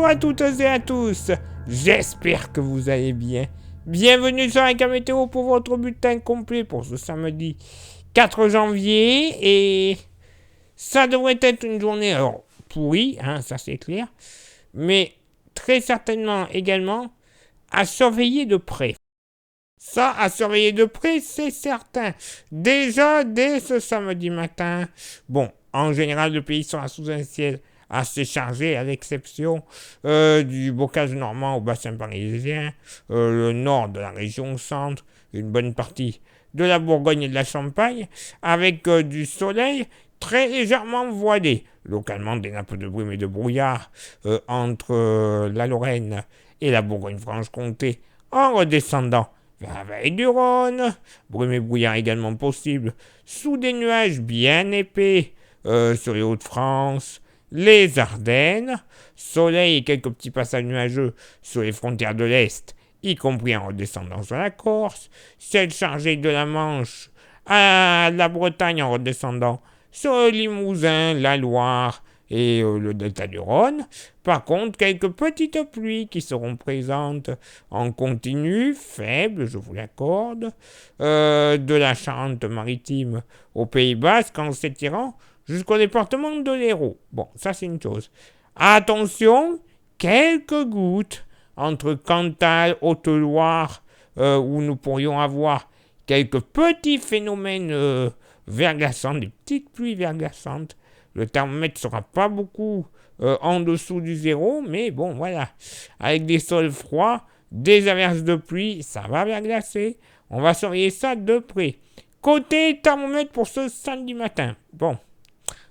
Bonjour à toutes et à tous, j'espère que vous allez bien. Bienvenue sur la météo pour votre bulletin complet pour ce samedi 4 janvier. Et ça devrait être une journée alors pourrie, ça c'est clair, mais très certainement également à surveiller de près. Ça, à surveiller de près, c'est certain. Déjà, dès ce samedi matin, bon, en général, le pays sera sous un ciel assez chargé, à l'exception du bocage normand au bassin parisien, le nord de la région centre, une bonne partie de la Bourgogne et de la Champagne, avec du soleil très légèrement voilé. Localement, des nappes de brume et de brouillard entre la Lorraine et la Bourgogne-Franche-Comté en redescendant vers la vallée du Rhône. Brume et brouillard également possible sous des nuages bien épais sur les Hauts-de-France, les Ardennes, soleil et quelques petits passages nuageux sur les frontières de l'Est, y compris en redescendant sur la Corse, ciel chargé de la Manche à la Bretagne en redescendant sur le Limousin, la Loire et le delta du Rhône. Par contre, quelques petites pluies qui seront présentes en continu, faibles, je vous l'accorde, de la Charente-Maritime au Pays Basque en s'étirant jusqu'au département de l'Hérault. Bon, ça c'est une chose. Attention, quelques gouttes entre Cantal, Haute-Loire, où nous pourrions avoir quelques petits phénomènes verglaçants, des petites pluies verglaçantes. Le thermomètre sera pas beaucoup en dessous du zéro, mais bon, voilà. Avec des sols froids, des averses de pluie, ça va verglacer. On va surveiller ça de près. Côté thermomètre pour ce samedi matin. Bon,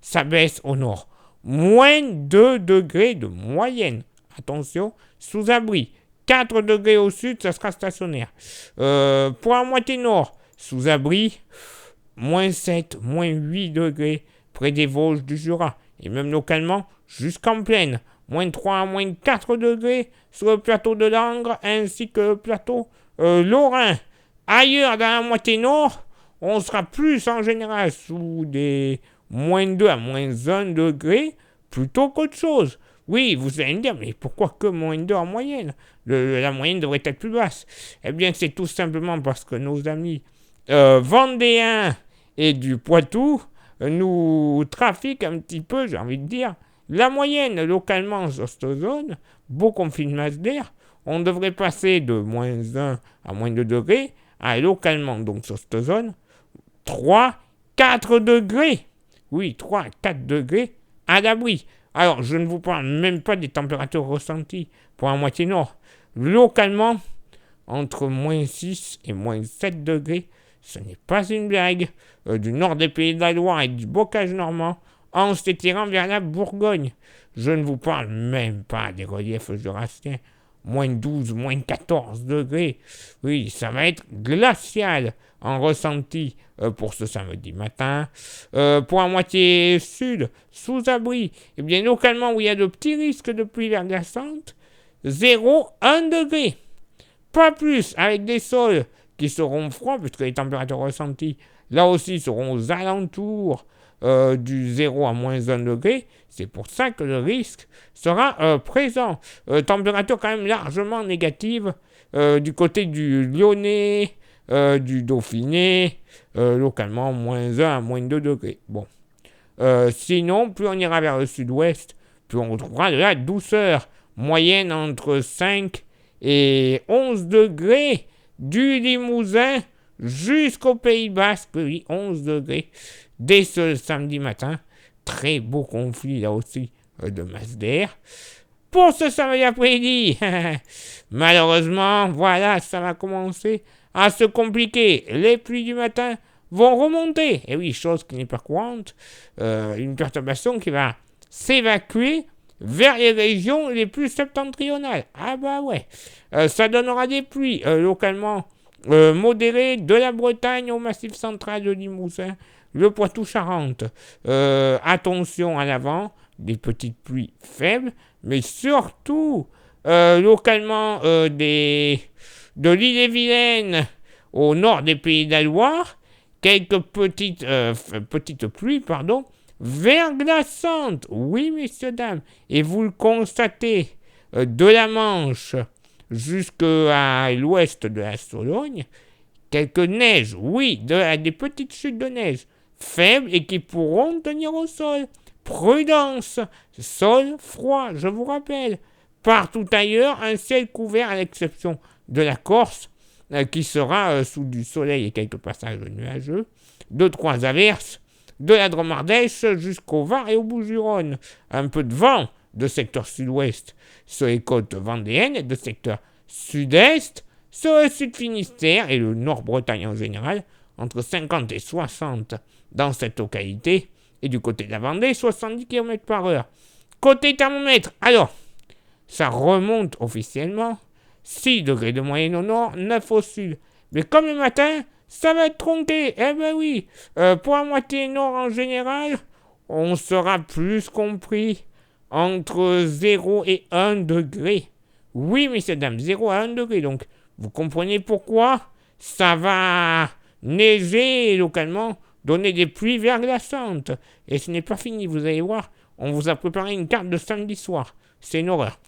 ça baisse au nord. Moins 2 degrés de moyenne. Attention, sous abri. 4 degrés au sud, ça sera stationnaire. Pour la moitié nord, sous abri, moins 7, moins 8 degrés près des Vosges du Jura. Et même localement, jusqu'en plaine. Moins 3 à moins 4 degrés sur le plateau de Langres ainsi que le plateau lorrain. Ailleurs, dans la moitié nord, on sera plus en général sous des moins 2 à moins 1 degré plutôt qu'autre chose. Oui, vous allez me dire, mais pourquoi que moins 2 en moyenne? La moyenne devrait être plus basse. Eh bien, c'est tout simplement parce que nos amis vendéens et du Poitou nous trafiquent un petit peu, j'ai envie de dire. La moyenne, localement, sur cette zone, beau conflit de masse d'air, on devrait passer de moins 1 à moins 2 degrés à localement, donc sur cette zone, 3, 4 degrés. Oui, 3 à 4 degrés à l'abri. Alors, je ne vous parle même pas des températures ressenties pour la moitié nord. Localement, entre moins 6 et moins 7 degrés, ce n'est pas une blague. Du nord des Pays de la Loire et du bocage normand, en s'étirant vers la Bourgogne. Je ne vous parle même pas des reliefs jurassiens. Moins 12, moins 14 degrés. Oui, ça va être glacial en ressenti pour ce samedi matin. Pour la moitié sud, sous abri, eh bien localement où il y a de petits risques de pluie verglaçante, 0, 1 degré. Pas plus, avec des sols qui seront froids, puisque les températures ressenties, là aussi, seront aux alentours du 0 à moins 1 degré. C'est pour ça que le risque sera présent. Température quand même largement négative du côté du Lyonnais, du Dauphiné, localement moins 1 à moins 2 degrés. Bon. Sinon, plus on ira vers le sud-ouest, plus on retrouvera de la douceur moyenne entre 5 et 11 degrés du Limousin jusqu'au Pays Basque, oui, 11 degrés dès ce samedi matin. Très beau conflit là aussi de masse d'air. Pour ce samedi après-midi, malheureusement, voilà, ça va commencer à se compliquer. Les pluies du matin vont remonter. Et oui, chose qui n'est pas courante. Une perturbation qui va s'évacuer vers les régions les plus septentrionales. Ah bah ouais. Ça donnera des pluies localement modérées de la Bretagne au massif central de Limousin, le Poitou-Charentes. Attention à l'avant, des petites pluies faibles, mais surtout localement de l'île-et-Vilaine au nord des Pays de la Loire, quelques petites pluies, verglaçantes. Oui, messieurs, dames, et vous le constatez de la Manche jusqu'à l'ouest de la Sologne, quelques neiges, oui, des petites chutes de neige faibles et qui pourront tenir au sol. Prudence, sol froid, je vous rappelle. Partout ailleurs, un ciel couvert à l'exception de la Corse, qui sera sous du soleil et quelques passages nuageux. 2-3 averses, de la Drôme Ardèche jusqu'au Var et au Bouches-du-Rhône. Un peu de vent de secteur sud-ouest sur les côtes vendéennes et de secteur sud-est sur le sud Finistère et le Nord-Bretagne en général, entre 50 et 60 dans cette localité, et du côté de la Vendée, 70 km/h. Côté thermomètre, alors, ça remonte officiellement, 6 degrés de moyenne au nord, 9 au sud. Mais comme le matin, ça va être tronqué, eh ben oui, pour la moitié nord en général, on sera plus compris entre 0 et 1 degré. Oui, messieurs, dames, 0 à 1 degré, donc vous comprenez pourquoi ça va neiger localement, donner des pluies verglaçantes. Et ce n'est pas fini, vous allez voir, on vous a préparé une carte de samedi soir. C'est une horreur.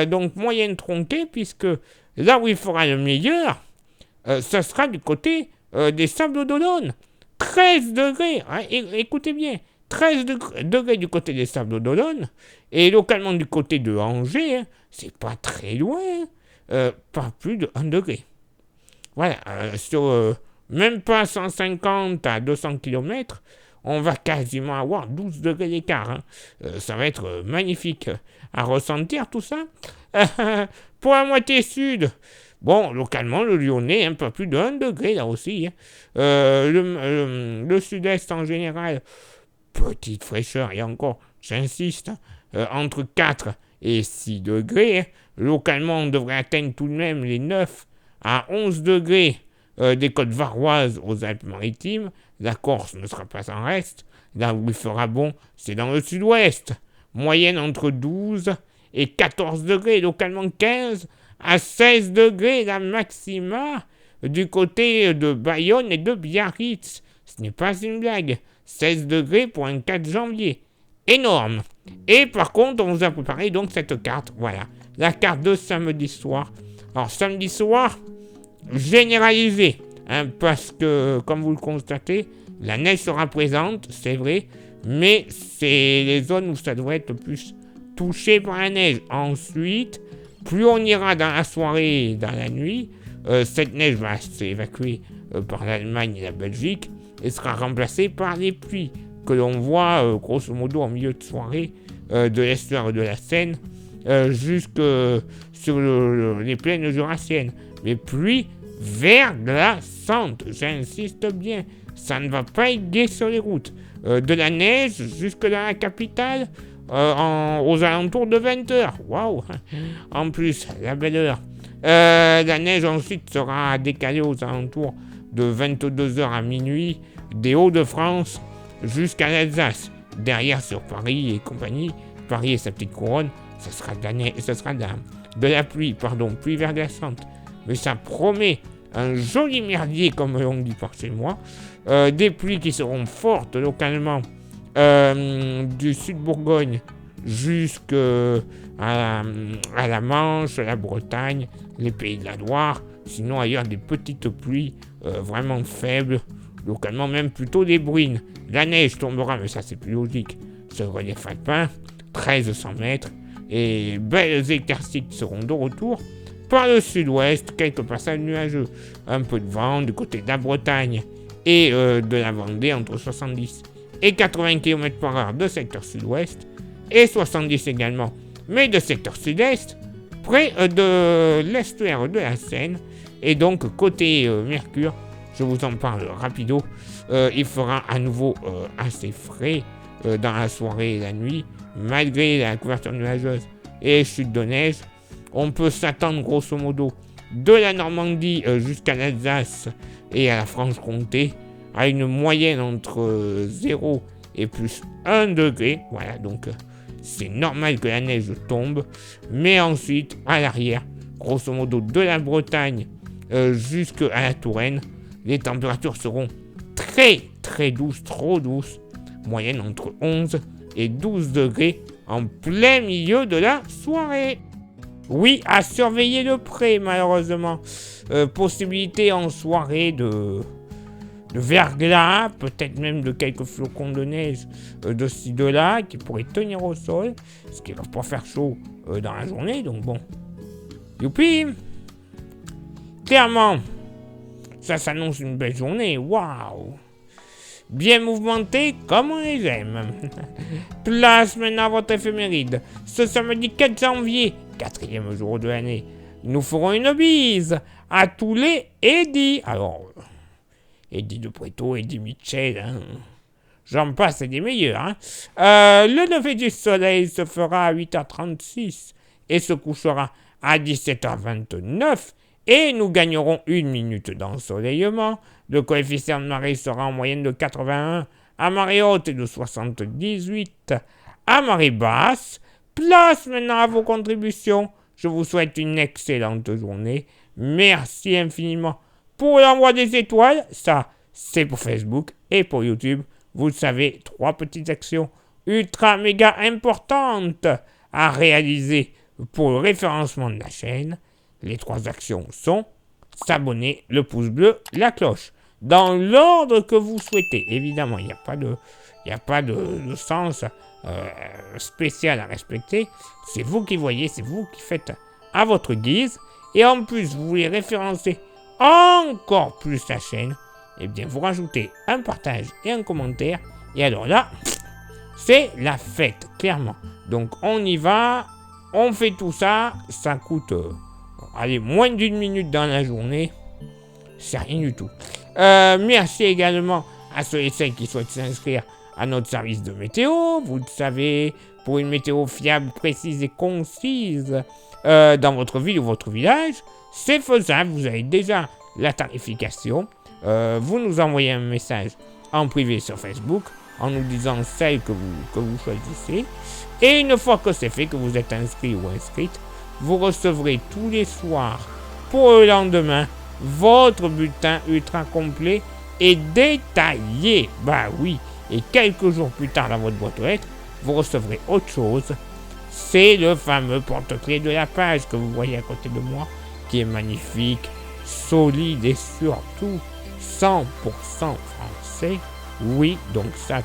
Donc moyenne tronquée, puisque là où il fera le meilleur, ça sera du côté des Sables d'Olonne. 13 degrés, hein, écoutez bien, 13 degrés du côté des Sables d'Olonne, et localement du côté de Angers, hein, c'est pas très loin, pas plus de 1 degré. Voilà, sur même pas 150 à 200 km, on va quasiment avoir 12 degrés d'écart. Hein. Ça va être magnifique à ressentir tout ça. Pour la moitié sud, bon, localement, le Lyonnais, un peu plus de 1 degré là aussi. Hein. Le sud-est en général, petite fraîcheur, et encore, j'insiste, entre 4 et 6 degrés. Hein. Localement, on devrait atteindre tout de même les 9 à 11 degrés des côtes varoises aux Alpes-Maritimes. La Corse ne sera pas en reste. Là où il fera bon, c'est dans le sud-ouest. Moyenne entre 12 et 14 degrés, localement 15 à 16 degrés la maxima du côté de Bayonne et de Biarritz. Ce n'est pas une blague. 16 degrés pour un 4 janvier. Énorme. Et par contre, on vous a préparé donc cette carte. Voilà. La carte de samedi soir. Alors, samedi soir, généralisé. Hein, parce que, comme vous le constatez, la neige sera présente, c'est vrai. Mais c'est les zones où ça devrait être le plus touché par la neige. Ensuite, plus on ira dans la soirée et dans la nuit, cette neige va s'évacuer par l'Allemagne et la Belgique et sera remplacée par les pluies que l'on voit grosso modo en milieu de soirée de l'estuaire de la Seine jusque sur les plaines jurassiennes. Les pluies verglaçantes, j'insiste bien, ça ne va pas être gai sur les routes. De la neige jusque dans la capitale aux alentours de 20h. Waouh! En plus, la belle heure. La neige ensuite sera décalée aux alentours de 22h à minuit des Hauts-de-France jusqu'à l'Alsace. Derrière sur Paris et compagnie, Paris et sa petite couronne, ça sera de la pluie, pluie verglaçante. Mais ça promet un joli merdier, comme on dit par chez moi. Des pluies qui seront fortes localement du sud Bourgogne jusqu'à la Manche, la Bretagne, les pays de la Loire. Sinon ailleurs des petites pluies vraiment faibles, localement même plutôt des bruines. La neige tombera, mais ça c'est plus logique, sur le relief alpin, 1300 mètres, et belles éclaircies qui seront de retour. Par le sud-ouest, quelques passages nuageux, un peu de vent du côté de la Bretagne et de la Vendée entre 70 et 80 km/h de secteur sud-ouest, et 70 également, mais de secteur sud-est, près de l'estuaire de la Seine. Et donc côté Mercure, je vous en parle rapido, il fera à nouveau assez frais dans la soirée et la nuit, malgré la couverture nuageuse et les chutes de neige. On peut s'attendre grosso modo de la Normandie jusqu'à l'Alsace et à la Franche-Comté à une moyenne entre 0 et plus 1 degré. Voilà, donc c'est normal que la neige tombe. Mais ensuite, à l'arrière, grosso modo de la Bretagne jusqu'à la Touraine, les températures seront très très douces, trop douces. Moyenne entre 11 et 12 degrés en plein milieu de la soirée. Oui, à surveiller de près, malheureusement. Possibilité en soirée de verglas, peut-être même de quelques flocons de neige de ci, de là, qui pourraient tenir au sol, ce qui ne va pas faire chaud dans la journée, donc bon. Youpi! Clairement, ça s'annonce une belle journée, waouh! Bien mouvementé comme on les aime. Place maintenant à votre éphéméride. Ce samedi 4 janvier, 4e jour de l'année, nous ferons une bise à tous les Eddie. Alors, Eddie de Preto, Eddie Mitchell, hein. J'en passe, c'est des meilleurs. Hein. Le lever du soleil se fera à 8h36 et se couchera à 17h29 et nous gagnerons 1 minute d'ensoleillement. Le coefficient de marée sera en moyenne de 81, à marée haute et de 78, à marée basse. Place maintenant à vos contributions. Je vous souhaite une excellente journée. Merci infiniment pour l'envoi des étoiles. Ça, c'est pour Facebook et pour YouTube. Vous le savez, 3 petites actions ultra méga importantes à réaliser pour le référencement de la chaîne. Les 3 actions sont s'abonner, le pouce bleu, la cloche. Dans l'ordre que vous souhaitez. Évidemment, il n'y a pas de sens spécial à respecter. C'est vous qui voyez, c'est vous qui faites à votre guise. Et en plus, vous voulez référencer encore plus la chaîne. Eh bien, vous rajoutez un partage et un commentaire. Et alors là, c'est la fête, clairement. Donc, on y va. On fait tout ça. Ça coûte, moins d'1 minute dans la journée. C'est rien du tout. Merci également à ceux et celles qui souhaitent s'inscrire à notre service de météo. Vous le savez, pour une météo fiable, précise et concise dans votre ville ou votre village, c'est faisable. Vous avez déjà la tarification. Vous nous envoyez un message en privé sur Facebook en nous disant celle que vous choisissez. Et une fois que c'est fait, que vous êtes inscrit ou inscrite, vous recevrez tous les soirs pour le lendemain votre bulletin ultra complet et détaillé. Bah oui, et quelques jours plus tard dans votre boîte aux lettres, vous recevrez autre chose. C'est le fameux porte-clés de la page que vous voyez à côté de moi, qui est magnifique, solide et surtout 100% français. Oui, donc ça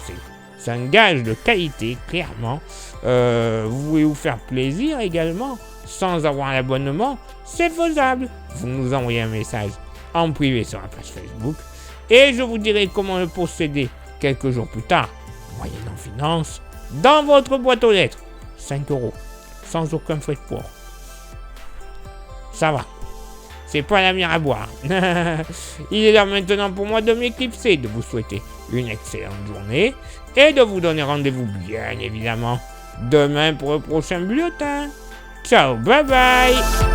c'est un gage de qualité, clairement. Vous voulez vous faire plaisir également, sans avoir un abonnement, c'est faisable. Vous nous envoyez un message en privé sur la page Facebook et je vous dirai comment le posséder quelques jours plus tard, moyennant finance, dans votre boîte aux lettres. 5 €, sans aucun frais de port. Ça va. C'est pas la mer à boire. Il est l'heure maintenant pour moi de m'éclipser, de vous souhaiter une excellente journée et de vous donner rendez-vous bien évidemment demain pour le prochain bulletin. Ciao, bye bye.